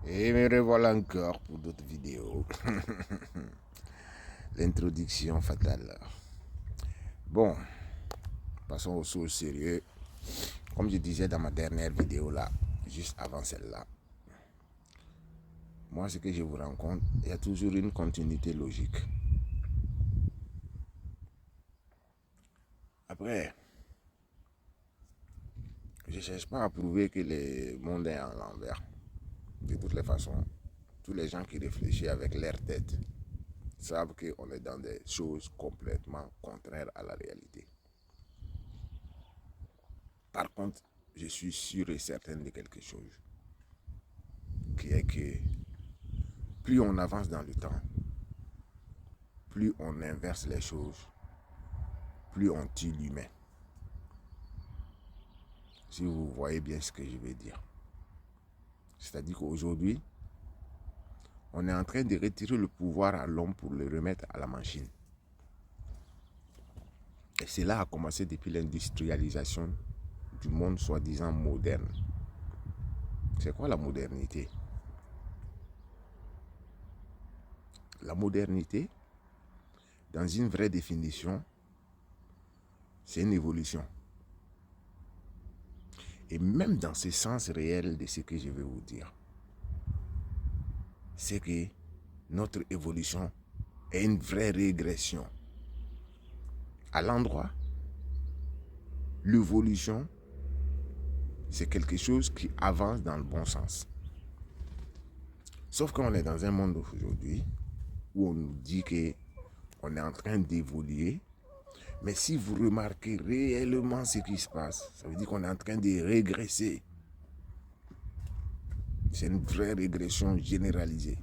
Et me revoilà encore pour d'autres vidéos. L'introduction fatale. Bon, passons aux choses sérieuses. Comme je disais dans ma dernière vidéo là, juste avant celle-là, moi ce que je vous rends compte, il y a toujours une continuité logique. Après, je ne cherche pas à prouver que le monde est en l'envers. De toutes les façons, tous les gens qui réfléchissent avec leur tête savent qu'on est dans des choses complètement contraires à la réalité. Par contre, je suis sûr et certain de quelque chose, qui est que plus on avance dans le temps, plus on inverse les choses, plus on tue l'humain. Si vous voyez bien ce que je veux dire. C'est-à-dire qu'aujourd'hui, on est en train de retirer le pouvoir à l'homme pour le remettre à la machine. Et cela a commencé depuis l'industrialisation du monde soi-disant moderne. C'est quoi la modernité? La modernité, dans une vraie définition, c'est une évolution. Et même dans ce sens réel de ce que je vais vous dire, c'est que notre évolution est une vraie régression. À l'endroit, l'évolution, c'est quelque chose qui avance dans le bon sens. Sauf qu'on est dans un monde aujourd'hui où on nous dit qu'on est en train d'évoluer. Mais si vous remarquez réellement ce qui se passe, ça veut dire qu'on est en train de régresser. C'est une vraie régression généralisée.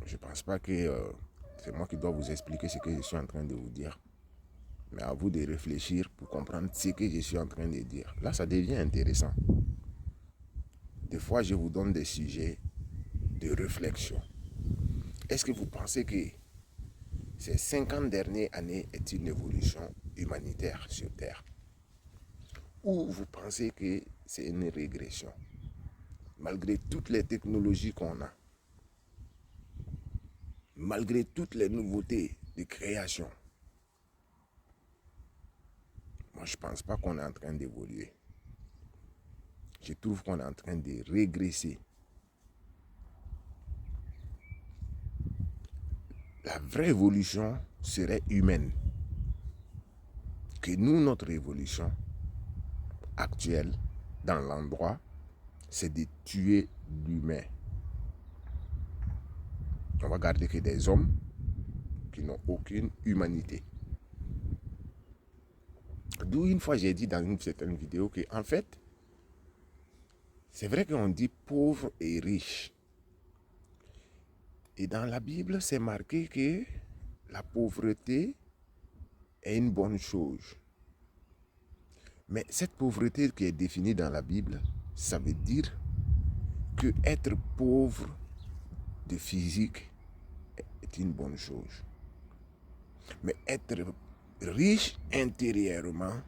Je ne pense pas que c'est moi qui dois vous expliquer ce que je suis en train de vous dire. Mais à vous de réfléchir pour comprendre ce que je suis en train de dire. Là, ça devient intéressant. Des fois, je vous donne des sujets de réflexion. Est-ce que vous pensez que ces 50 dernières années est une évolution humanitaire sur Terre? Ou vous pensez que c'est une régression? Malgré toutes les technologies qu'on a, malgré toutes les nouveautés de création, moi je ne pense pas qu'on est en train d'évoluer. Je trouve qu'on est en train de régresser. La vraie évolution serait humaine. Que nous, notre évolution actuelle, dans l'endroit, c'est de tuer l'humain. On va garder que des hommes qui n'ont aucune humanité. D'où une fois j'ai dit dans une certaine vidéo que en fait, c'est vrai qu'on dit pauvre et riche. Et dans la Bible, c'est marqué que la pauvreté est une bonne chose. Mais cette pauvreté qui est définie dans la Bible, ça veut dire que être pauvre de physique est une bonne chose. Mais être riche intérieurement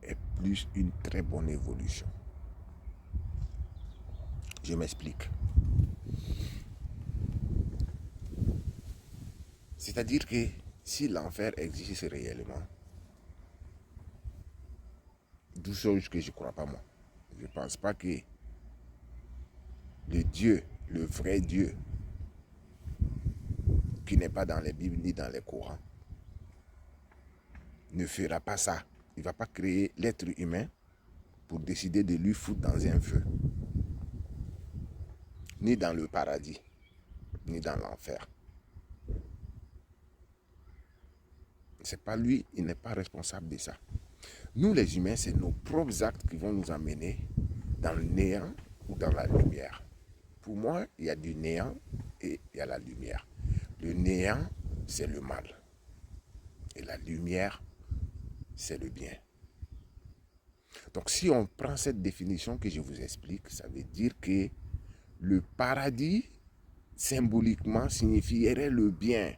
est plus une très bonne évolution. Je m'explique. C'est-à-dire que si l'enfer existe réellement, d'où chose que je ne crois pas moi, je ne pense pas que le Dieu, le vrai Dieu, qui n'est pas dans les Bibles ni dans les Corans, ne fera pas ça. Il ne va pas créer l'être humain pour décider de lui foutre dans un feu. Ni dans le paradis, ni dans l'enfer. C'est pas lui, il n'est pas responsable de ça. Nous les humains, c'est nos propres actes qui vont nous amener dans le néant ou dans la lumière. Pour moi, il y a du néant et il y a la lumière. Le néant, c'est le mal. Et la lumière, c'est le bien. Donc si on prend cette définition que je vous explique, ça veut dire que le paradis, symboliquement, signifierait le bien.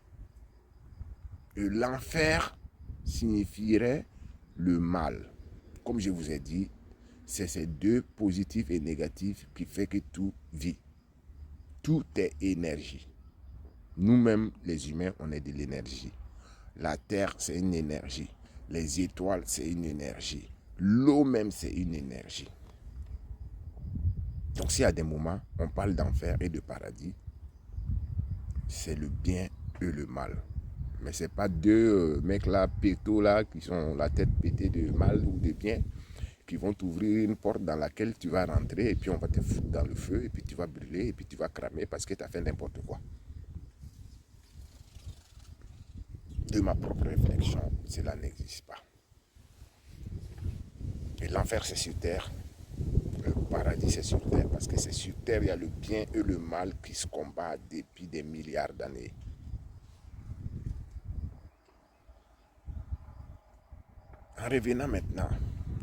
Et l'enfer signifierait le mal. comme je vous ai dit, c'est ces deux positifs et négatifs qui fait que tout vit. Tout est énergie. Nous-mêmes, les humains, on est de l'énergie. La terre, c'est une énergie. Les étoiles, c'est une énergie. L'eau même, c'est une énergie. Donc, s'il y a des moments, on parle d'enfer et de paradis, c'est le bien et le mal. Mais ce n'est pas deux mecs là, pétos là, qui ont la tête pétée de mal ou de bien, qui vont t'ouvrir une porte dans laquelle tu vas rentrer et puis on va te foutre dans le feu et puis tu vas brûler et puis tu vas cramer parce que tu as fait n'importe quoi. De ma propre réflexion, cela n'existe pas. Et l'enfer, c'est sur terre. Le paradis, c'est sur terre. Parce que c'est sur terre, il y a le bien et le mal qui se combattent depuis des milliards d'années. En revenant maintenant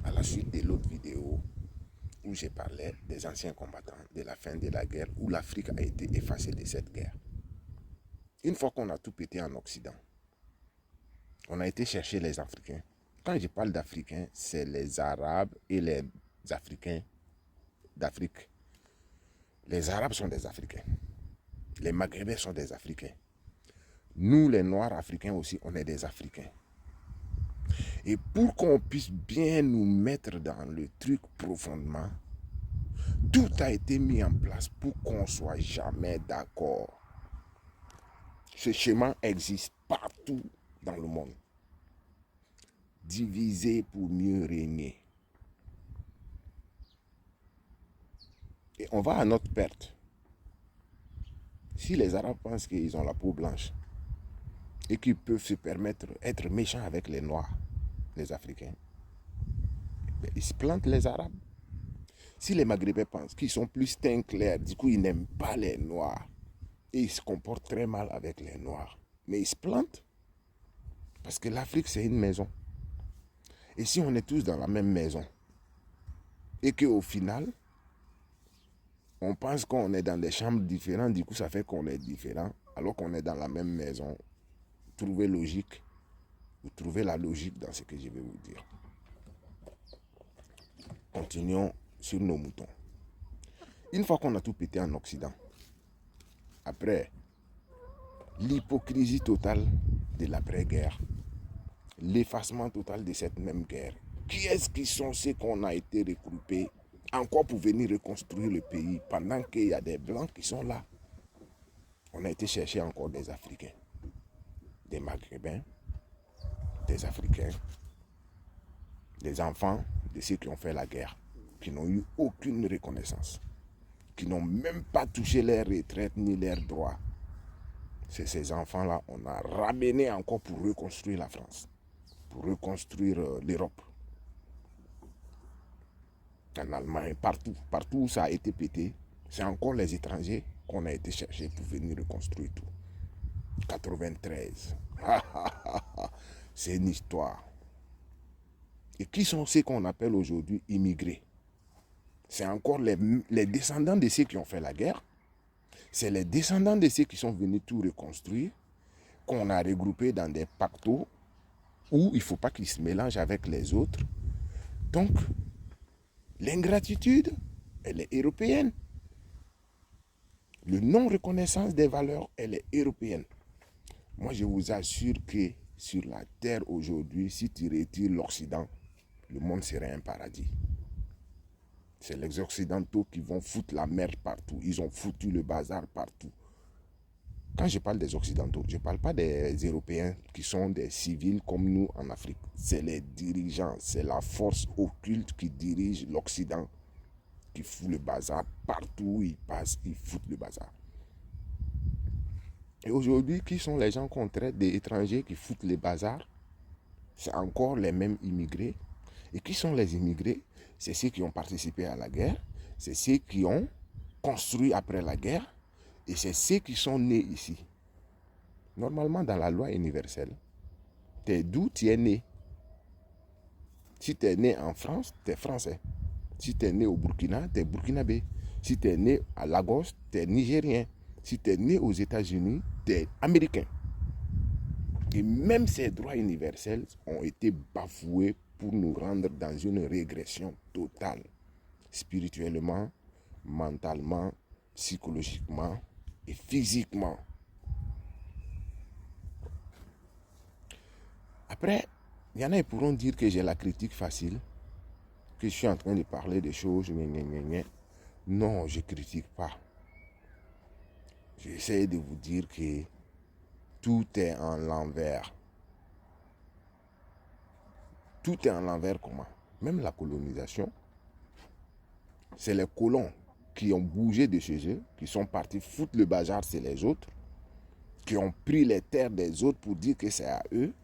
à la suite de l'autre vidéo où j'ai parlé des anciens combattants, de la fin de la guerre, où l'Afrique a été effacée de cette guerre. Une fois qu'on a tout pété en Occident, on a été chercher les Africains. Quand je parle d'Africains, c'est les Arabes et les Africains d'Afrique. Les Arabes sont des Africains. Les Maghrébins sont des Africains. Nous, les Noirs africains aussi, on est des Africains. Et pour qu'on puisse bien nous mettre dans le truc profondément, tout a été mis en place pour qu'on ne soit jamais d'accord. Ce schéma existe partout dans le monde. Diviser pour mieux régner. Et on va à notre perte. Si les Arabes pensent qu'ils ont la peau blanche et qu'ils peuvent se permettre d'être méchants avec les Noirs, les Africains, ils se plantent les Arabes. Si les Maghrébins pensent qu'ils sont plus teint clair, du coup ils n'aiment pas les Noirs et ils se comportent très mal avec les Noirs, mais ils se plantent parce que l'Afrique c'est une maison. Et si on est tous dans la même maison et qu'au final on pense qu'on est dans des chambres différentes, du coup ça fait qu'on est différent alors qu'on est dans la même maison, trouvez logique, vous trouvez la logique dans ce que je vais vous dire. Continuons sur nos moutons. Une fois qu'on a tout pété en Occident, après l'hypocrisie totale de l'après-guerre, l'effacement total de cette même guerre, qui est-ce qui sont ceux qu'on a été regroupés encore pour venir reconstruire le pays pendant qu'il y a des Blancs qui sont là? On a été chercher encore des Africains, des Maghrébins, des Africains, des enfants de ceux qui ont fait la guerre, qui n'ont eu aucune reconnaissance, qui n'ont même pas touché leur retraite ni leurs droits. C'est ces enfants-là qu'on a ramenés encore pour reconstruire la France, pour reconstruire l'Europe. En Allemagne, partout où ça a été pété, c'est encore les étrangers qu'on a été chercher pour venir reconstruire tout. 93. C'est une histoire. Et qui sont ceux qu'on appelle aujourd'hui immigrés? C'est encore les descendants de ceux qui ont fait la guerre. C'est les descendants de ceux qui sont venus tout reconstruire, qu'on a regroupés dans des pactos où il ne faut pas qu'ils se mélangent avec les autres. Donc, l'ingratitude, elle est européenne. Le non-reconnaissance des valeurs, elle est européenne. Moi, je vous assure que sur la terre aujourd'hui, si tu retires l'Occident, le monde serait un paradis. C'est les Occidentaux qui vont foutre la merde partout. Ils ont foutu le bazar partout. Quand je parle des Occidentaux, je ne parle pas des Européens qui sont des civils comme nous en Afrique. C'est les dirigeants, c'est la force occulte qui dirige l'Occident, qui fout le bazar partout où ils passent, ils foutent le bazar. Et aujourd'hui, qui sont les gens qu'on traite des étrangers qui foutent le bazar? C'est encore les mêmes immigrés. Et qui sont les immigrés? C'est ceux qui ont participé à la guerre, c'est ceux qui ont construit après la guerre, et c'est ceux qui sont nés ici. Normalement, dans la loi universelle, t'es d'où tu es né. Si tu es né en France, tu es français. Si tu es né au Burkina, tu es burkinabé. Si tu es né à Lagos, tu es nigérien. Si tu es né aux États-Unis, tu es américain. Et même ces droits universels ont été bafoués pour nous rendre dans une régression totale, spirituellement, mentalement, psychologiquement et physiquement. Après, il y en a qui pourront dire que j'ai la critique facile, que je suis en train de parler des choses, Non, je ne critique pas. J'essaie de vous dire que tout est en l'envers. Tout est en l'envers comment? Même la colonisation, c'est les colons qui ont bougé de chez eux, qui sont partis foutre le bazar chez les autres, qui ont pris les terres des autres pour dire que c'est à eux,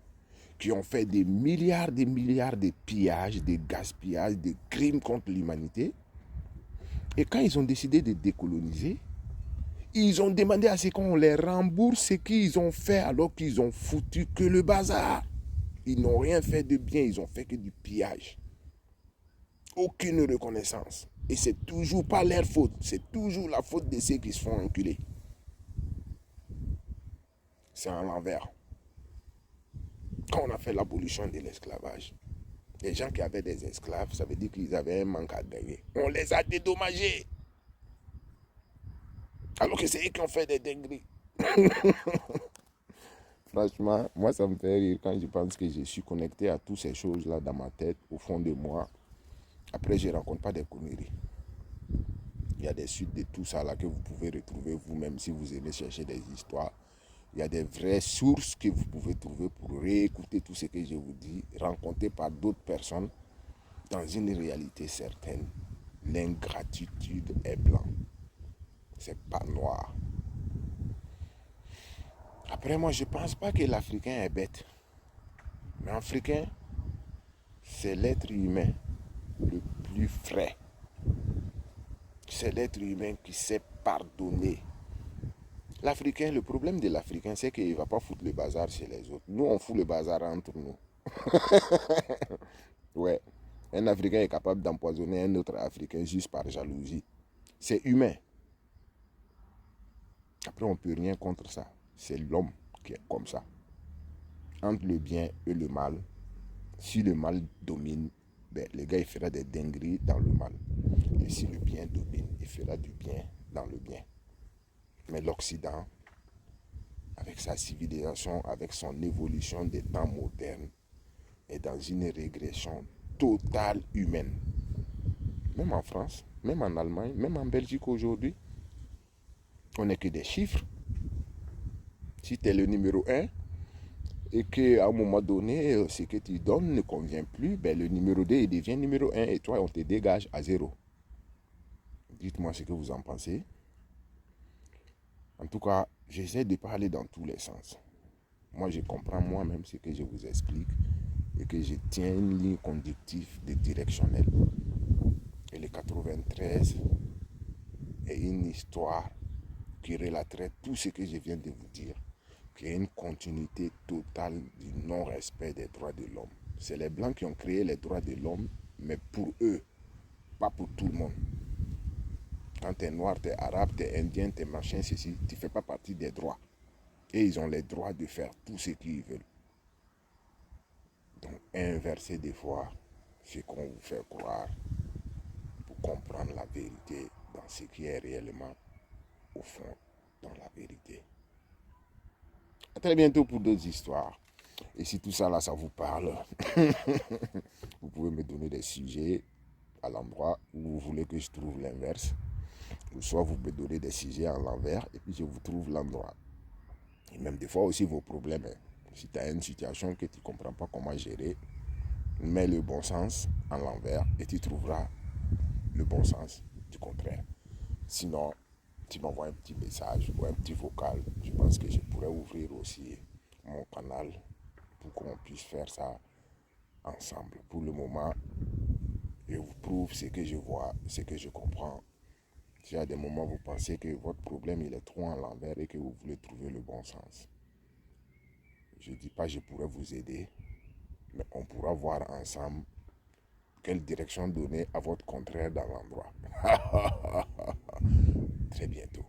qui ont fait des milliards de pillages, de gaspillages, de crimes contre l'humanité. Et quand ils ont décidé de décoloniser, ils ont demandé à ce qu'on les rembourse ce qu'ils ont fait alors qu'ils ont foutu que le bazar. Ils n'ont rien fait de bien, ils ont fait que du pillage. Aucune reconnaissance. Et c'est toujours pas leur faute, c'est toujours la faute de ceux qui se font enculer. C'est à l'envers. Quand on a fait l'abolition de l'esclavage, les gens qui avaient des esclaves, ça veut dire qu'ils avaient un manque à gagner. On les a dédommagés. Alors que c'est eux qui ont fait des dingueries. Franchement, moi ça me fait rire quand je pense que je suis connecté à toutes ces choses-là dans ma tête, au fond de moi. Après, je ne rencontre pas des conneries. Il y a des suites de tout ça là que vous pouvez retrouver vous-même si vous aimez chercher des histoires. Il y a des vraies sources que vous pouvez trouver pour réécouter tout ce que je vous dis, rencontré par d'autres personnes dans une réalité certaine. L'ingratitude est blanc. C'est pas noir. Après, moi, je ne pense pas que l'Africain est bête. Mais l'Africain, c'est l'être humain le plus frais. C'est l'être humain qui sait pardonner. L'Africain, le problème de l'Africain, c'est qu'il ne va pas foutre le bazar chez les autres. Nous, on fout le bazar entre nous. Ouais. Un Africain est capable d'empoisonner un autre Africain juste par jalousie. C'est humain. Après, on ne peut rien contre ça. C'est l'homme qui est comme ça. Entre le bien et le mal, si le mal domine, ben, le gars il fera des dingueries dans le mal. Et si le bien domine, il fera du bien dans le bien. Mais l'Occident, avec sa civilisation, avec son évolution des temps modernes, est dans une régression totale humaine. Même en France, même en Allemagne, même en Belgique aujourd'hui, on n'est que des chiffres. Si tu es le numéro 1 et qu'à un moment donné, ce que tu donnes ne convient plus, ben le numéro 2 il devient numéro 1 et toi, on te dégage à 0. Dites-moi ce que vous en pensez. En tout cas, j'essaie de parler dans tous les sens. Moi, je comprends moi-même ce que je vous explique et que je tiens une ligne conductive de directionnelle. Et le 93 est une histoire qui relaterait tout ce que je viens de vous dire, qui est une continuité totale du non-respect des droits de l'homme. C'est les Blancs qui ont créé les droits de l'homme, mais pour eux, pas pour tout le monde. Quand tu es noir, tu es arabe, tu es indien, tu es machin, ceci, tu ne fais pas partie des droits. Et ils ont les droits de faire tout ce qu'ils veulent. Donc, inverser des fois ce qu'on vous fait croire pour comprendre la vérité dans ce qui est réellement au fond dans la vérité. À très bientôt pour d'autres histoires. Et si tout ça là, ça vous parle, vous pouvez me donner des sujets à l'endroit où vous voulez que je trouve l'inverse. Ou soit vous me donnez des sujets à l'envers et puis je vous trouve l'endroit. Et même des fois aussi vos problèmes. Si tu as une situation que tu ne comprends pas comment gérer, mets le bon sens en l'envers et tu trouveras le bon sens du contraire. Sinon, tu m'envoies un petit message ou un petit vocal. Je pense que je pourrais ouvrir aussi mon canal pour qu'on puisse faire ça ensemble. Pour le moment, je vous prouve ce que je vois, ce que je comprends. Si à des moments vous pensez que votre problème il est trop en l'envers et que vous voulez trouver le bon sens, je ne dis pas que je pourrais vous aider, mais on pourra voir ensemble quelle direction donner à votre contraire dans l'endroit. Très bientôt.